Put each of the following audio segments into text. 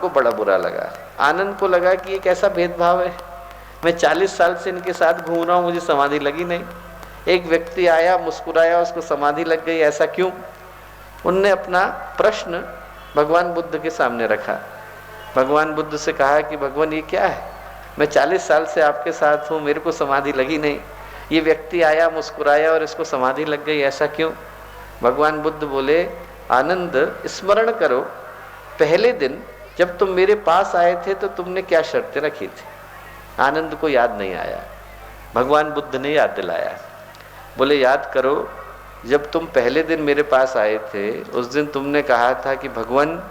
को बड़ा बुरा लगा। आनंद को लगा कि ये कैसा भेदभाव है, मैं 40 साल से इनके साथ घूम रहा हूँ, मुझे समाधि लगी नहीं। एक व्यक्ति आया, मुस्कुराया, उसको समाधि लग गई, ऐसा क्यों? उनने अपना प्रश्न भगवान बुद्ध के सामने रखा। भगवान बुद्ध से कहा कि भगवान ये क्या है, मैं 40 साल से आपके साथ हूँ, मेरे को समाधि लगी नहीं, ये व्यक्ति आया, मुस्कुराया और इसको समाधि लग गई, ऐसा क्यों? भगवान बुद्ध बोले, आनंद स्मरण करो, पहले दिन जब तुम मेरे पास आए थे तो तुमने क्या शर्तें रखी थी? आनंद को याद नहीं आया। भगवान बुद्ध ने याद दिलाया। बोले, याद करो, जब तुम पहले दिन मेरे पास आए थे उस दिन तुमने कहा था कि भगवान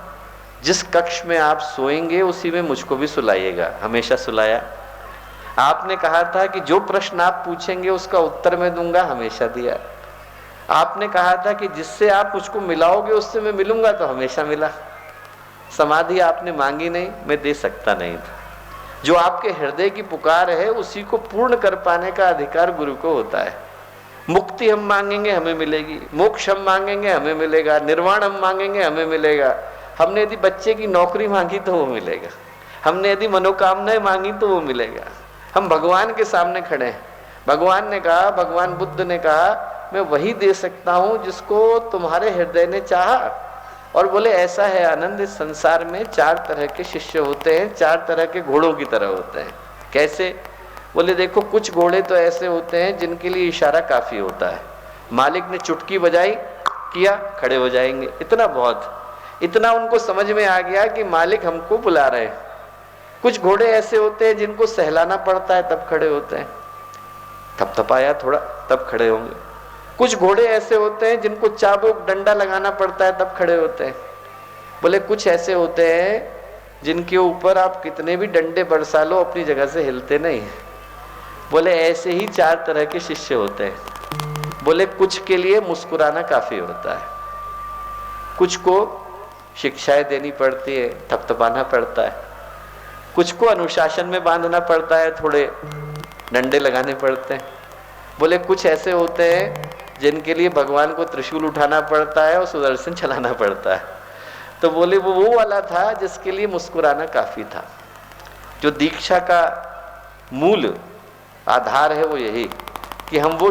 जिस कक्ष में आप सोएंगे उसी में मुझको भी सुलाइएगा। हमेशा सुलाया। आपने कहा था कि जो प्रश्न आप पूछेंगे उसका उत्तर मैं दूंगा, हमेशा दिया। आपने कहा था कि जिससे आप मुझको मिलाओगे उससे मैं मिलूंगा, तो हमेशा मिला। समाधि आपने मांगी नहीं, मैं दे सकता नहीं था। जो आपके हृदय की पुकार है उसी को पूर्ण कर पाने का अधिकार गुरु को होता है। मुक्ति हम मांगेंगे हमें मिलेगी, मोक्ष हम मांगेंगे हमें मिलेगा, निर्वाण हम मांगेंगे हमें मिलेगा। हमने यदि बच्चे की नौकरी मांगी तो वो मिलेगा, हमने यदि मनोकामनाएं मांगी तो वो मिलेगा। हम भगवान के सामने खड़े हैं। भगवान ने कहा, भगवान बुद्ध ने कहा, मैं वही दे सकता हूं जिसको तुम्हारे हृदय ने चाहा। और बोले, ऐसा है आनंद, इस संसार में 4 तरह के शिष्य होते हैं, 4 तरह के घोड़ों की तरह होते हैं। कैसे? बोले, देखो, कुछ घोड़े तो ऐसे होते हैं जिनके लिए इशारा काफी होता है। मालिक ने चुटकी बजाई, किया, खड़े हो जाएंगे, इतना बहुत, इतना उनको समझ में आ गया कि मालिक हमको बुला रहे हैं। कुछ घोड़े ऐसे होते हैं जिनको सहलाना पड़ता है तब खड़े होते हैं, थपथपाया थोड़ा तब खड़े होंगे। कुछ घोड़े ऐसे होते हैं जिनको चाबुक डंडा लगाना पड़ता है तब खड़े होते हैं। बोले, कुछ ऐसे होते हैं जिनके ऊपर आप कितने भी डंडे बरसा लो अपनी जगह से हिलते नहीं। बोले, ऐसे ही 4 तरह के शिष्य होते हैं। बोले, कुछ के लिए मुस्कुराना काफी होता है, कुछ को शिक्षाएं देनी पड़ती है, थपथपाना पड़ता है, कुछ को अनुशासन में बांधना पड़ता है, थोड़े डंडे लगाने पड़ते हैं। बोले, कुछ ऐसे होते हैं जिनके लिए भगवान को त्रिशूल उठाना पड़ता है और सुदर्शन चलाना पड़ता है। तो बोले, वो वाला था जिसके लिए मुस्कुराना काफी था। जो दीक्षा का मूल आधार है वो यही कि हम वो